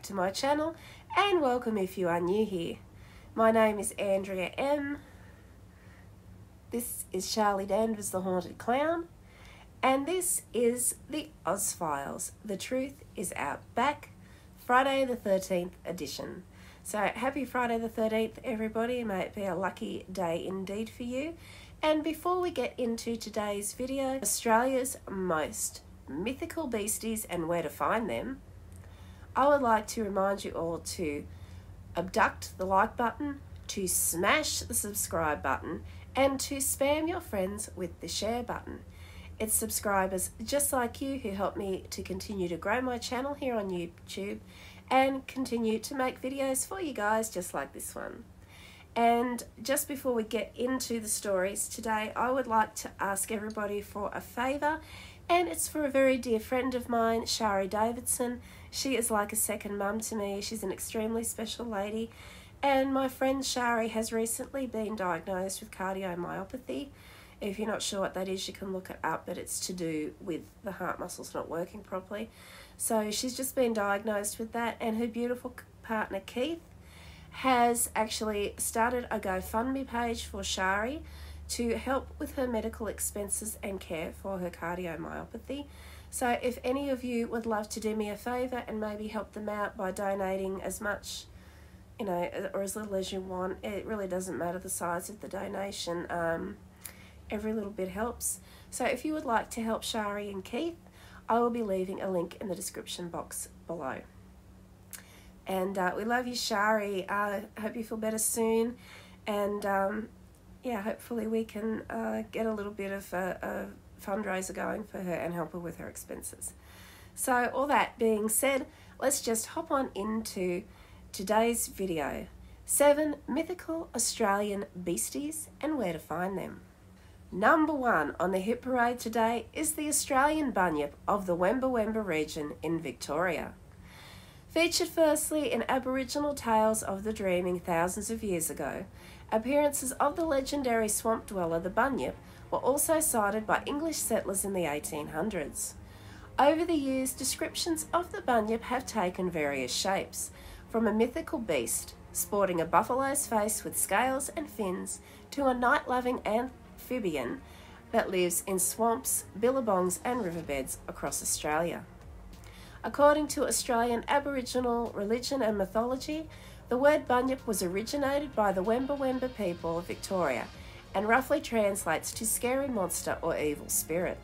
back to my channel, and welcome if you are new here. My name is Andrea.M. This is Charlie Danvers, the Haunted Clown, and this is the Oz Files. The Truth is Out, back Friday the 13th edition. So happy Friday the 13th, everybody. May it be a lucky day indeed for you. And before we get into today's video, Australia's most mythical beasties and where to find them, I would like to remind you all to abduct the like button, to smash the subscribe button, and to spam your friends with the share button. It's subscribers just like you who help me to continue to grow my channel here on YouTube and continue to make videos for you guys just like this one. And just before we get into the stories today, I would like to ask everybody for a favour, and it's for a very dear friend of mine, Chari Davidson. She is like a second mum to me. She's an extremely special lady, and my friend Chari has recently been diagnosed with cardiomyopathy. If you're not sure what that is, you can look it up, but it's to do with the heart muscles not working properly. So she's just been diagnosed with that, and her beautiful partner Keith has actually started a GoFundMe page for Chari to help with her medical expenses and care for her cardiomyopathy. So if any of you would love to do me a favour and maybe help them out by donating as much, you know, or as little as you want, it really doesn't matter the size of the donation. Every little bit helps. So if you would like to help Chari and Keith, I will be leaving a link in the description box below. And we love you, Chari. Hope you feel better soon. And yeah, hopefully we can get a little bit of a fundraiser going for her and help her with her expenses. So all that being said, let's just hop on into today's video. 7 mythical Australian beasties and where to find them. Number 1 on the hit parade today is the Australian bunyip of the Wemba Wemba region in Victoria. Featured firstly in Aboriginal tales of the dreaming thousands of years ago, appearances of the legendary swamp dweller the bunyip were also cited by English settlers in the 1800s. Over the years, descriptions of the bunyip have taken various shapes, from a mythical beast sporting a buffalo's face with scales and fins to a night-loving amphibian that lives in swamps, billabongs and riverbeds across Australia. According to Australian Aboriginal religion and mythology, the word bunyip was originated by the Wemba Wemba people of Victoria and roughly translates to scary monster or evil spirit.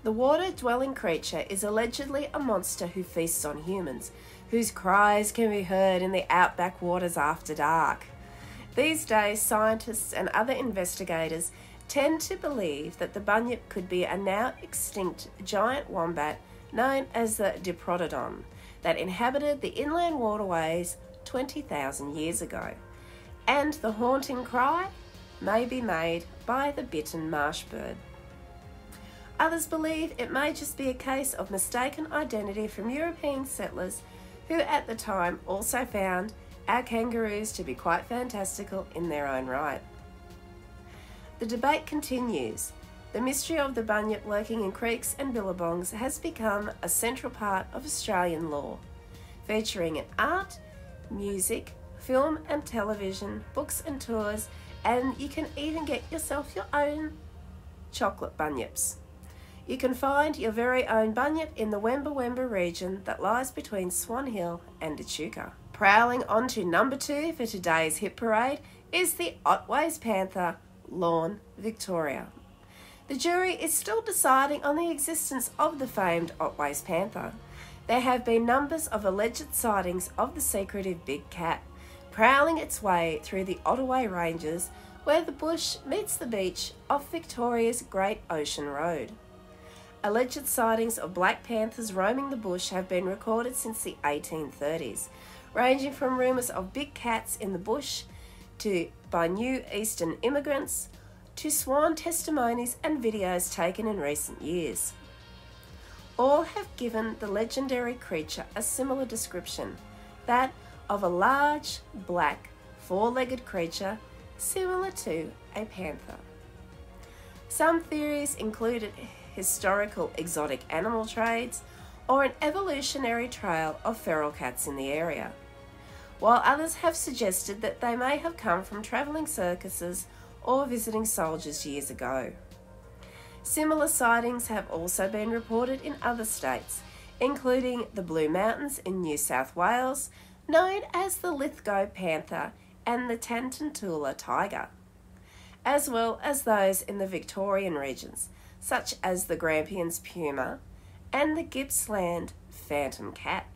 The water-dwelling creature is allegedly a monster who feasts on humans, whose cries can be heard in the outback waters after dark. These days, scientists and other investigators tend to believe that the bunyip could be a now extinct giant wombat known as the Diprotodon that inhabited the inland waterways 20,000 years ago, and the haunting cry may be made by the bitten marsh bird. Others believe it may just be a case of mistaken identity from European settlers who at the time also found our kangaroos to be quite fantastical in their own right. The debate continues. The mystery of the bunyip lurking in creeks and billabongs has become a central part of Australian lore, featuring in art, music, film and television, books and tours, and you can even get yourself your own chocolate bunyips. You can find your very own bunyip in the Wemba Wemba region that lies between Swan Hill and Echuca. Prowling on to number 2 for today's hit parade is the Otways Panther, Lorne, Victoria. The jury is still deciding on the existence of the famed Otways Panther. There have been numbers of alleged sightings of the secretive big cat, prowling its way through the Otway Ranges where the bush meets the beach off Victoria's Great Ocean Road. Alleged sightings of black panthers roaming the bush have been recorded since the 1830s, ranging from rumours of big cats in the bush by New Eastern immigrants to sworn testimonies and videos taken in recent years. All have given the legendary creature a similar description, that of a large, black, four-legged creature similar to a panther. Some theories included historical exotic animal trades, or an evolutionary trail of feral cats in the area, while others have suggested that they may have come from travelling circuses or visiting soldiers years ago. Similar sightings have also been reported in other states, including the Blue Mountains in New South Wales, known as the Lithgow panther and the Tarantula tiger, as well as those in the Victorian regions, such as the Grampians puma and the Gippsland phantom cat.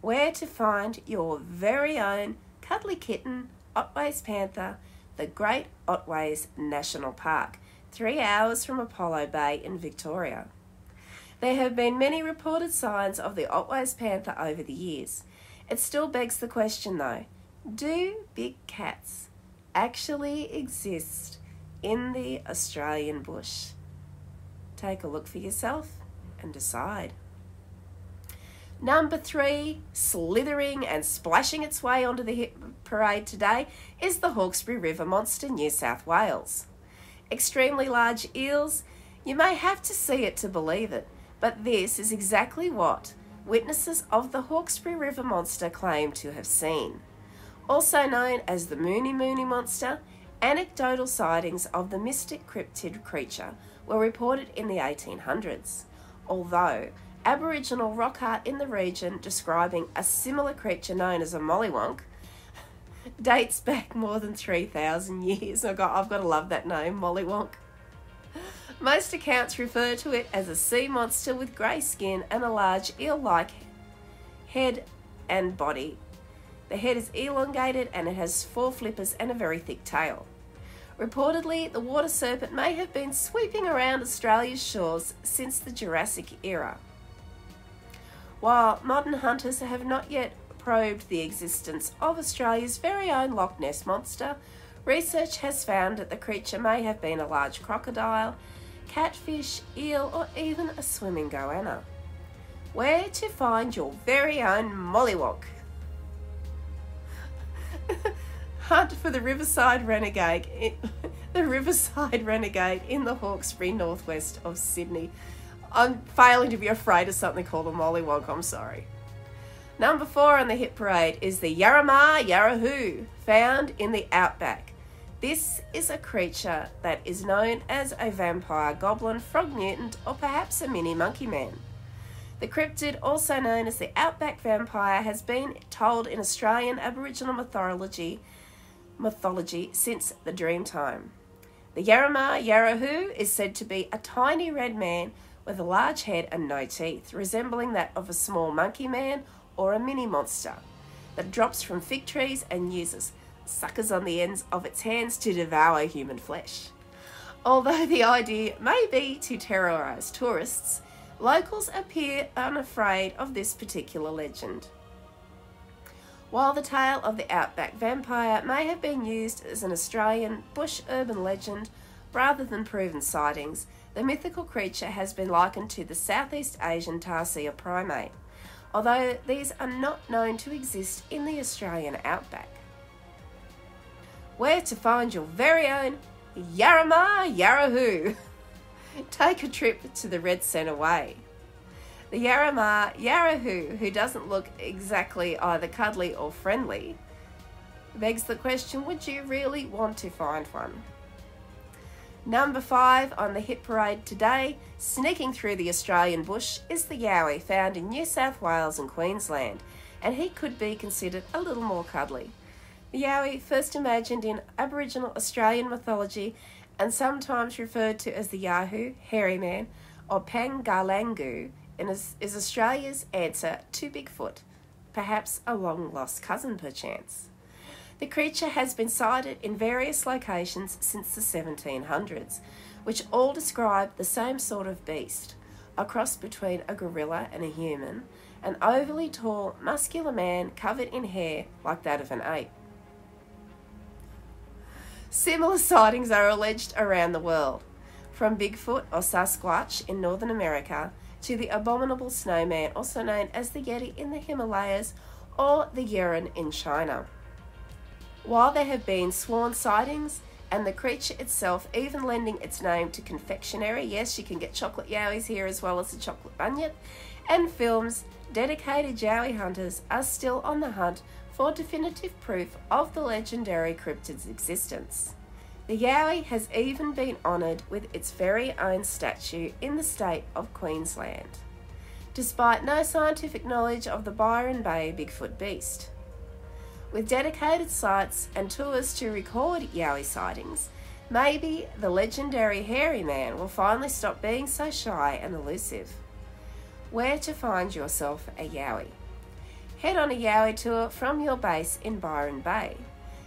Where to find your very own cuddly kitten, Otway's panther, the Great Otways National Park, 3 hours from Apollo Bay in Victoria. There have been many reported signs of the Otway's panther over the years. It still begs the question though, do big cats actually exist in the Australian bush? Take a look for yourself and decide. Number 3, slithering and splashing its way onto the hit parade today, is the Hawkesbury River monster, New South Wales. Extremely large eels, you may have to see it to believe it, but this is exactly what witnesses of the Hawkesbury River monster claim to have seen. Also known as the Mooney Mooney monster, anecdotal sightings of the mystic cryptid creature were reported in the 1800s, although Aboriginal rock art in the region describing a similar creature known as a mollywonk dates back more than 3,000 years. I've got to love that name, mollywonk. Most accounts refer to it as a sea monster with grey skin and a large eel-like head and body. The head is elongated and it has 4 flippers and a very thick tail. Reportedly, the water serpent may have been sweeping around Australia's shores since the Jurassic era. While modern hunters have not yet probed the existence of Australia's very own Loch Ness monster, research has found that the creature may have been a large crocodile, catfish, eel, or even a swimming goanna. Where to find your very own mollywonk? Hunt for the Riverside Renegade in the Hawkesbury, northwest of Sydney. I'm failing to be afraid of something called a mollywonk, I'm sorry. Number 4 on the hit parade is the Yarramah Yarrahoo, found in the outback. This is a creature that is known as a vampire, goblin, frog mutant, or perhaps a mini monkey man. The cryptid, also known as the outback vampire, has been told in Australian Aboriginal mythology since the Dreamtime. The Yarramah Yarrahoo is said to be a tiny red man with a large head and no teeth, resembling that of a small monkey man or a mini monster, that drops from fig trees and uses suckers on the ends of its hands to devour human flesh. Although the idea may be to terrorise tourists, locals appear unafraid of this particular legend. While the tale of the outback vampire may have been used as an Australian bush urban legend rather than proven sightings, the mythical creature has been likened to the Southeast Asian tarsier primate, although these are not known to exist in the Australian outback. Where to find your very own Yarramah Yarrahoo? Take a trip to the Red Centre Way. The Yarramah Yarrahoo, who doesn't look exactly either cuddly or friendly, begs the question, would you really want to find one? Number 5 on the hit parade today, sneaking through the Australian bush, is the Yowie, found in New South Wales and Queensland, and he could be considered a little more cuddly. The Yowie, first imagined in Aboriginal Australian mythology and sometimes referred to as the Yahoo, hairy man, or Pangalangu, is Australia's answer to Bigfoot, perhaps a long-lost cousin perchance. The creature has been sighted in various locations since the 1700s, which all describe the same sort of beast, a cross between a gorilla and a human, an overly tall, muscular man covered in hair like that of an ape. Similar sightings are alleged around the world, from Bigfoot or Sasquatch in Northern America to the abominable snowman, also known as the Yeti in the Himalayas, or the Yeren in China. While there have been sworn sightings, and the creature itself even lending its name to confectionery. Yes, you can get chocolate yowies here as well as the chocolate bunyip. And films, dedicated yowie hunters are still on the hunt for definitive proof of the legendary cryptid's existence. The yowie has even been honoured with its very own statue in the state of Queensland, despite no scientific knowledge of the Byron Bay Bigfoot beast. With dedicated sites and tours to record yowie sightings, maybe the legendary hairy man will finally stop being so shy and elusive. Where to find yourself a yowie? Head on a yowie tour from your base in Byron Bay.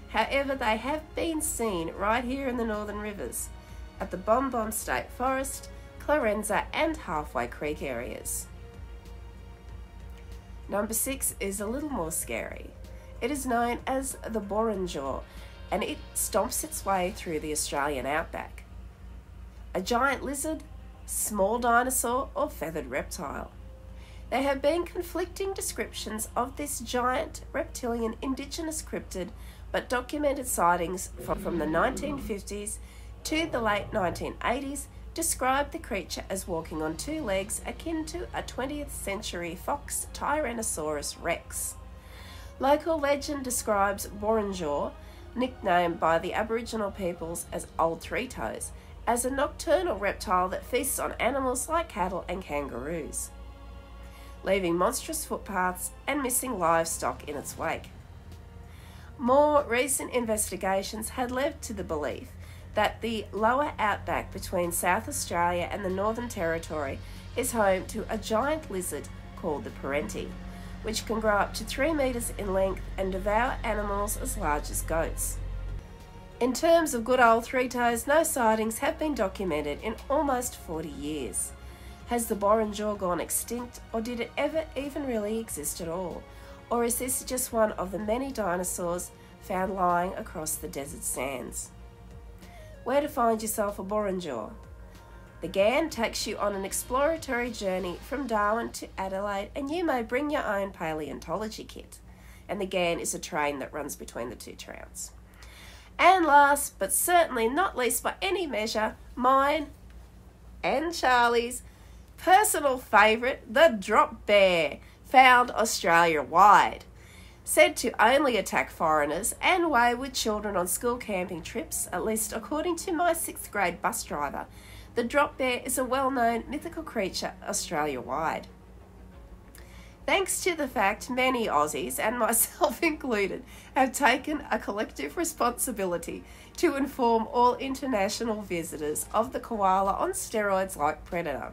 However, they have been seen right here in the Northern Rivers, at the Bon Bon State Forest, Clarence and Halfway Creek areas. Number 6 is a little more scary. It is known as the Borinjaw, and it stomps its way through the Australian outback. A giant lizard, small dinosaur or feathered reptile. There have been conflicting descriptions of this giant reptilian indigenous cryptid, but documented sightings from the 1950s to the late 1980s describe the creature as walking on 2 legs akin to a 20th century fox Tyrannosaurus rex. Local legend describes Borinjaw, nicknamed by the Aboriginal peoples as Old Three Toes, as a nocturnal reptile that feasts on animals like cattle and kangaroos, leaving monstrous footpaths and missing livestock in its wake. More recent investigations had led to the belief that the lower outback between South Australia and the Northern Territory is home to a giant lizard called the Parenti, which can grow up to 3 metres in length and devour animals as large as goats. In terms of good old three toes, no sightings have been documented in almost 40 years. Has the Borinjaw gone extinct, or did it ever even really exist at all? Or is this just one of the many dinosaurs found lying across the desert sands? Where to find yourself a Borinjaw? The GAN takes you on an exploratory journey from Darwin to Adelaide, and you may bring your own paleontology kit. And the GAN is a train that runs between the 2 towns. And last, but certainly not least by any measure, mine and Charlie's personal favourite, the drop bear, found Australia-wide. Said to only attack foreigners and wayward children on school camping trips, at least according to my 6th grade bus driver, the drop bear is a well-known mythical creature Australia-wide. Thanks to the fact many Aussies, and myself included, have taken a collective responsibility to inform all international visitors of the koala on steroids-like predator.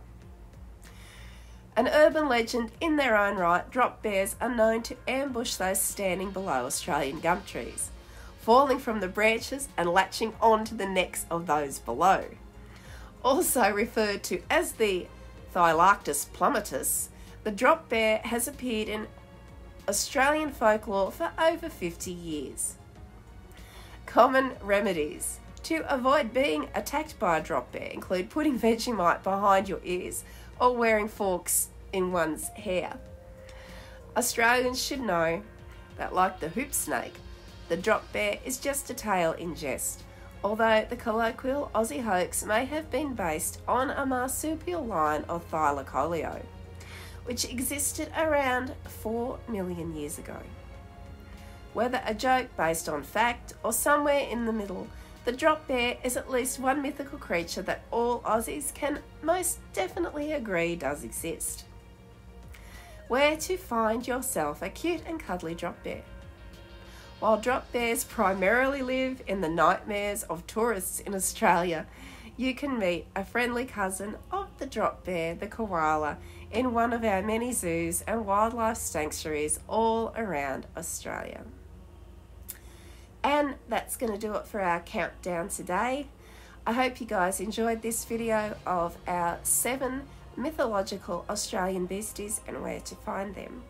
An urban legend in their own right, drop bears are known to ambush those standing below Australian gum trees, falling from the branches and latching onto the necks of those below. Also referred to as the Thylarctus plummetus, the drop bear has appeared in Australian folklore for over 50 years. Common remedies to avoid being attacked by a drop bear include putting Vegemite behind your ears or wearing forks in one's hair. Australians should know that, like the hoop snake, the drop bear is just a tale in jest, although the colloquial Aussie hoax may have been based on a marsupial line of Thylacoleo, which existed around 4 million years ago. Whether a joke based on fact or somewhere in the middle, the drop bear is at least one mythical creature that all Aussies can most definitely agree does exist. Where to find yourself a cute and cuddly drop bear? While drop bears primarily live in the nightmares of tourists in Australia, you can meet a friendly cousin of the drop bear, the koala, in one of our many zoos and wildlife sanctuaries all around Australia. And that's going to do it for our countdown today. I hope you guys enjoyed this video of our 7 mythological Australian beasties and where to find them.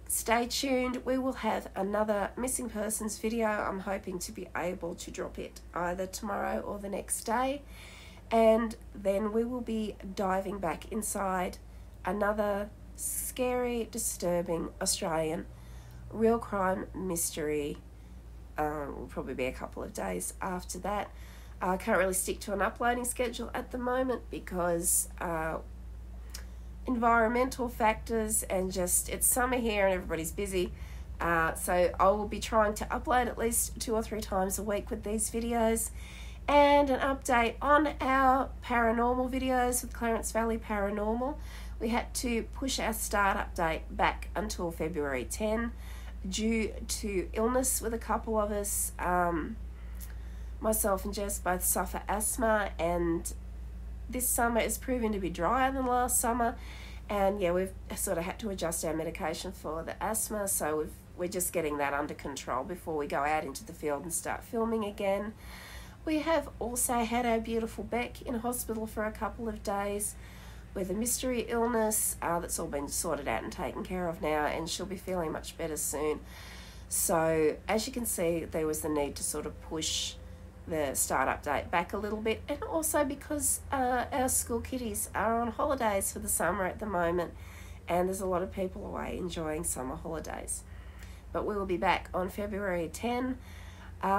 Stay tuned, we will have another missing persons video. I'm hoping to be able to drop it either tomorrow or the next day. And then we will be diving back inside another scary, disturbing Australian real crime mystery will probably be a couple of days after that. I can't really stick to an uploading schedule at the moment because environmental factors and just it's summer here and everybody's busy. So I will be trying to upload at least 2 or 3 times a week with these videos. And an update on our paranormal videos with Clarence Valley Paranormal. We had to push our startup date back until February 10 due to illness with a couple of us. Myself and Jess both suffer asthma, and this summer is proving to be drier than last summer. And yeah, we've sort of had to adjust our medication for the asthma, so we're just getting that under control before we go out into the field and start filming again. We have also had our beautiful Beck in hospital for a couple of days with a mystery illness that's all been sorted out and taken care of now, and she'll be feeling much better soon. So as you can see, there was the need to sort of push the startup date back a little bit, and also because our school kiddies are on holidays for the summer at the moment, and there's a lot of people away enjoying summer holidays. But we will be back on February 10.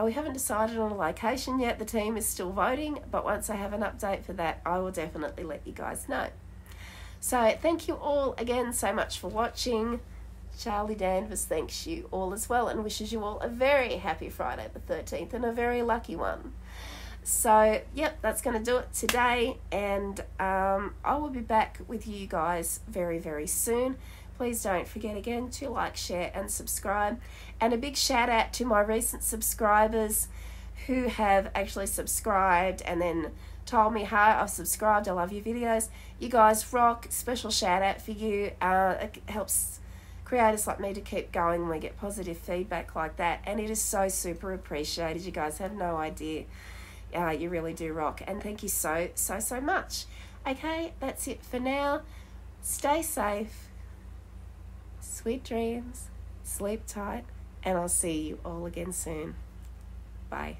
We haven't decided on a location yet. The team is still voting, but once I have an update for that, I will definitely let you guys know. So thank you all again so much for watching. Charlie Danvers thanks you all as well and wishes you all a very happy Friday the 13th and a very lucky one. So yep, that's going to do it today, and I will be back with you guys very, very soon. Please don't forget again to like, share and subscribe. And a big shout out to my recent subscribers who have actually subscribed and then told me, hi, I've subscribed, I love your videos. You guys rock. Special shout out for you. It helps creators like me to keep going when we get positive feedback like that. And it is so super appreciated. You guys have no idea. You really do rock. And thank you so much. Okay, that's it for now. Stay safe. Sweet dreams, sleep tight, and I'll see you all again soon. Bye.